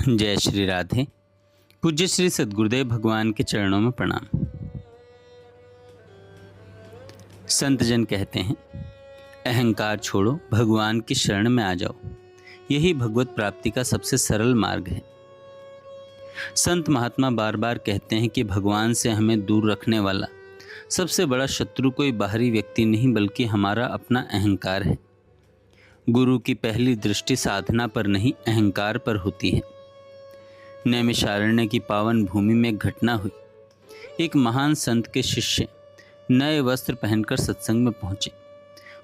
जय श्री राधे। पूज्य श्री सद्गुरुदेव भगवान के चरणों में प्रणाम। संत जन कहते हैं, अहंकार छोड़ो, भगवान की शरण में आ जाओ। यही भगवत प्राप्ति का सबसे सरल मार्ग है। संत महात्मा बार बार कहते हैं कि भगवान से हमें दूर रखने वाला सबसे बड़ा शत्रु कोई बाहरी व्यक्ति नहीं बल्कि हमारा अपना अहंकार है। गुरु की पहली दृष्टि साधना पर नहीं, अहंकार पर होती है। नैमिषारण्य की पावन भूमि में एक घटना हुई। एक महान संत के शिष्य नए वस्त्र पहनकर सत्संग में पहुंचे।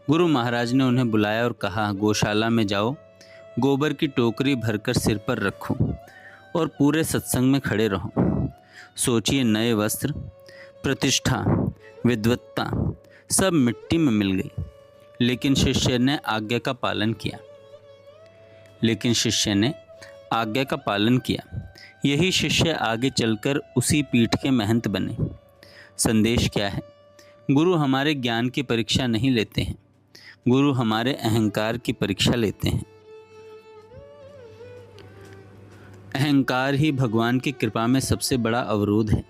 गुरु महाराज ने उन्हें बुलाया और कहा, गौशाला में जाओ, गोबर की टोकरी भरकर सिर पर रखो और पूरे सत्संग में खड़े रहो। सोचिए, नए वस्त्र, प्रतिष्ठा, विद्वत्ता सब मिट्टी में मिल गई, लेकिन शिष्य ने आज्ञा का पालन किया। यही शिष्य आगे चलकर उसी पीठ के महंत बने। संदेश क्या है? गुरु हमारे ज्ञान की परीक्षा नहीं लेते हैं, गुरु हमारे अहंकार की परीक्षा लेते हैं। अहंकार ही भगवान की कृपा में सबसे बड़ा अवरोध है।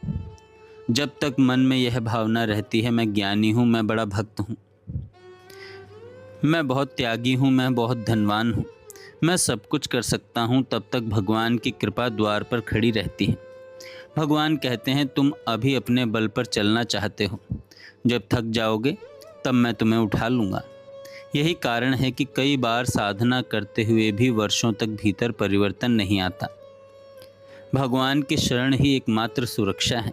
जब तक मन में यह भावना रहती है, मैं ज्ञानी हूँ, मैं बड़ा भक्त हूँ, मैं बहुत त्यागी हूँ, मैं बहुत धनवान हूँ, मैं सब कुछ कर सकता हूँ, तब तक भगवान की कृपा द्वार पर खड़ी रहती है। भगवान कहते हैं, तुम अभी अपने बल पर चलना चाहते हो, जब थक जाओगे तब मैं तुम्हें उठा लूँगा। यही कारण है कि कई बार साधना करते हुए भी वर्षों तक भीतर परिवर्तन नहीं आता। भगवान की शरण ही एकमात्र सुरक्षा है।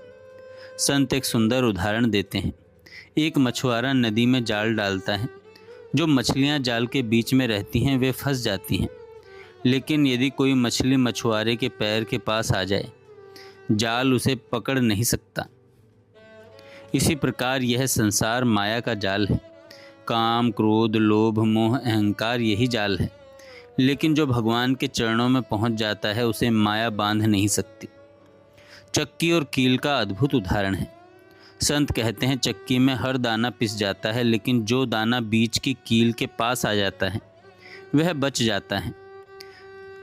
संत एक सुंदर उदाहरण देते हैं। एक मछुआरा नदी में जाल डालता है। जो मछलियाँ जाल के बीच में रहती हैं वे फंस जाती हैं, लेकिन यदि कोई मछली मछुआरे के पैर के पास आ जाए, जाल उसे पकड़ नहीं सकता। इसी प्रकार यह संसार माया का जाल है। काम, क्रोध, लोभ, मोह, अहंकार यही जाल है, लेकिन जो भगवान के चरणों में पहुंच जाता है उसे माया बांध नहीं सकती। चक्की और कील का अद्भुत उदाहरण है। संत कहते हैं, चक्की में हर दाना पिस जाता है, लेकिन जो दाना बीच की कील के पास आ जाता है वह बच जाता है।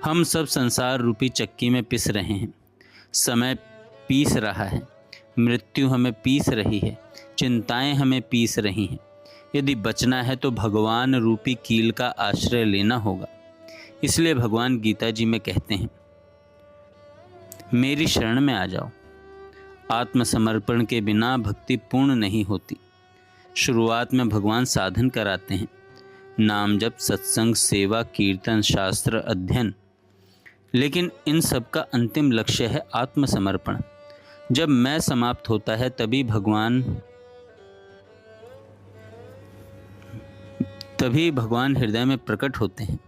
हम सब संसार रूपी चक्की में पिस रहे हैं। समय पीस रहा है, मृत्यु हमें पीस रही है, चिंताएं हमें पीस रही हैं। यदि बचना है तो भगवान रूपी कील का आश्रय लेना होगा। इसलिए भगवान गीता जी में कहते हैं, मेरी शरण में आ जाओ। आत्मसमर्पण के बिना भक्ति पूर्ण नहीं होती। शुरुआत में भगवान साधन कराते हैं, नाम जप, सत्संग, सेवा, कीर्तन, शास्त्र अध्ययन, लेकिन इन सब का अंतिम लक्ष्य है आत्मसमर्पण। जब मैं समाप्त होता है तभी भगवान हृदय में प्रकट होते हैं।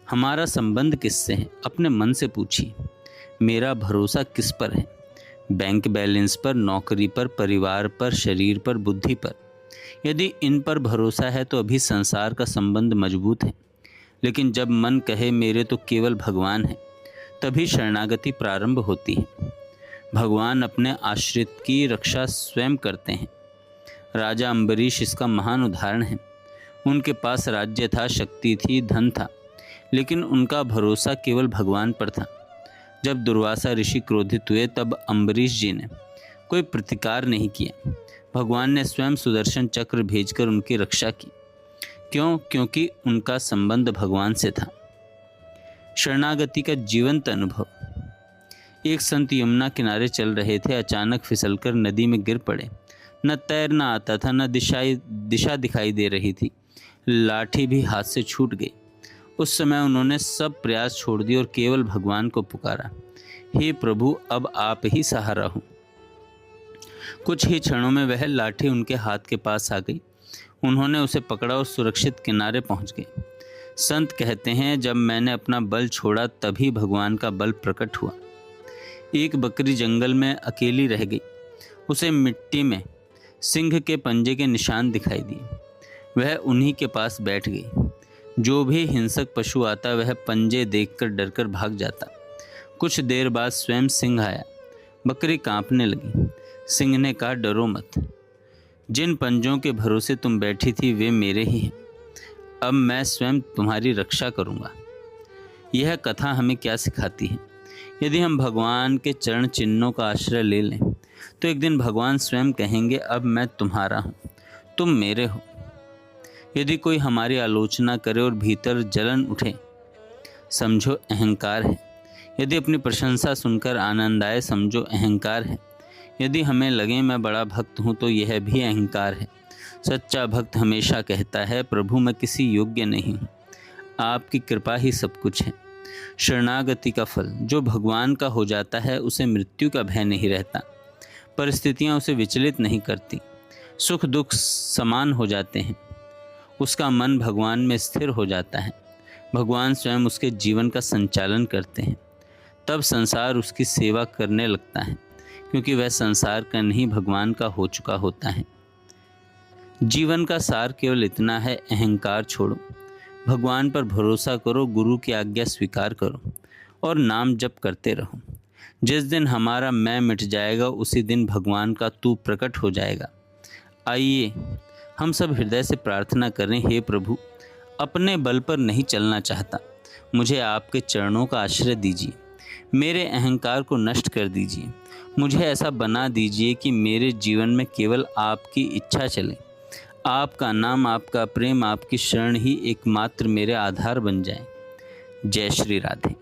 हमारा संबंध किससे है? अपने मन से पूछिए। मेरा भरोसा किस पर है? बैंक बैलेंस पर, नौकरी पर, परिवार पर, शरीर पर, बुद्धि पर? यदि इन पर भरोसा है तो अभी संसार का संबंध मजबूत है, लेकिन जब मन कहे मेरे तो केवल भगवान है, तभी शरणागति प्रारंभ होती है। भगवान अपने आश्रित की रक्षा स्वयं करते हैं। राजा अम्बरीश इसका महान उदाहरण है। उनके पास राज्य था, शक्ति थी, धन था, लेकिन उनका भरोसा केवल भगवान पर था। जब दुर्वासा ऋषि क्रोधित हुए तब अम्बरीश जी ने कोई प्रतिकार नहीं किया। भगवान ने स्वयं सुदर्शन चक्र भेजकर उनकी रक्षा की। क्यों? क्योंकि उनका संबंध भगवान से था। शरणागति का जीवंत अनुभव। एक संत यमुना किनारे चल रहे थे, अचानक फिसलकर नदी में गिर पड़े। न तैरना आता था, न दिशा दिखाई दे रही थी, लाठी भी हाथ से छूट गई। उस समय उन्होंने सब प्रयास छोड़ दिए और केवल भगवान को पुकारा, हे प्रभु, अब आप ही सहारा हो। कुछ ही क्षणों में वह लाठी उनके हाथ के पास आ गई। उन्होंने उसे पकड़ा और सुरक्षित किनारे पहुंच गए। संत कहते हैं, जब मैंने अपना बल छोड़ा तभी भगवान का बल प्रकट हुआ। एक बकरी जंगल में अकेली रह गई। उसे मिट्टी में सिंह के पंजे के निशान दिखाई दिए। वह उन्हीं के पास बैठ गई। जो भी हिंसक पशु आता वह पंजे देखकर डरकर भाग जाता। कुछ देर बाद स्वयं सिंह आया। बकरी कांपने लगी। सिंह ने कहा, डरो मत, जिन पंजों के भरोसे तुम बैठी थी वे मेरे ही हैं। अब मैं स्वयं तुम्हारी रक्षा करूंगा। यह कथा हमें क्या सिखाती है? यदि हम भगवान के चरण चिन्हों का आश्रय ले लें तो एक दिन भगवान स्वयं कहेंगे, अब मैं तुम्हारा हूँ, तुम मेरे हो। यदि कोई हमारी आलोचना करे और भीतर जलन उठे, समझो अहंकार है। यदि अपनी प्रशंसा सुनकर आनंद आए, समझो अहंकार है। यदि हमें लगे मैं बड़ा भक्त हूँ तो यह भी अहंकार है। सच्चा भक्त हमेशा कहता है, प्रभु मैं किसी योग्य नहीं हूँ, आपकी कृपा ही सब कुछ है। शरणागति का फल जो भगवान का हो जाता है उसे मृत्यु का भय नहीं रहता, परिस्थितियाँ उसे विचलित नहीं करती, सुख दुख समान हो जाते हैं, उसका मन भगवान में स्थिर हो जाता है, भगवान स्वयं उसके जीवन का संचालन करते हैं। तब संसार उसकी सेवा करने लगता है, क्योंकि वह संसार का नहीं भगवान का हो चुका होता है। जीवन का सार केवल इतना है, अहंकार छोड़ो, भगवान पर भरोसा करो, गुरु की आज्ञा स्वीकार करो और नाम जप करते रहो। जिस दिन हमारा मैं मिट जाएगा उसी दिन भगवान का तू प्रकट हो जाएगा। आइए हम सब हृदय से प्रार्थना करें, हे प्रभु, अपने बल पर नहीं चलना चाहता, मुझे आपके चरणों का आश्रय दीजिए, मेरे अहंकार को नष्ट कर दीजिए, मुझे ऐसा बना दीजिए कि मेरे जीवन में केवल आपकी इच्छा चले, आपका नाम, आपका प्रेम, आपकी शरण ही एकमात्र मेरे आधार बन जाए। जय श्री राधे।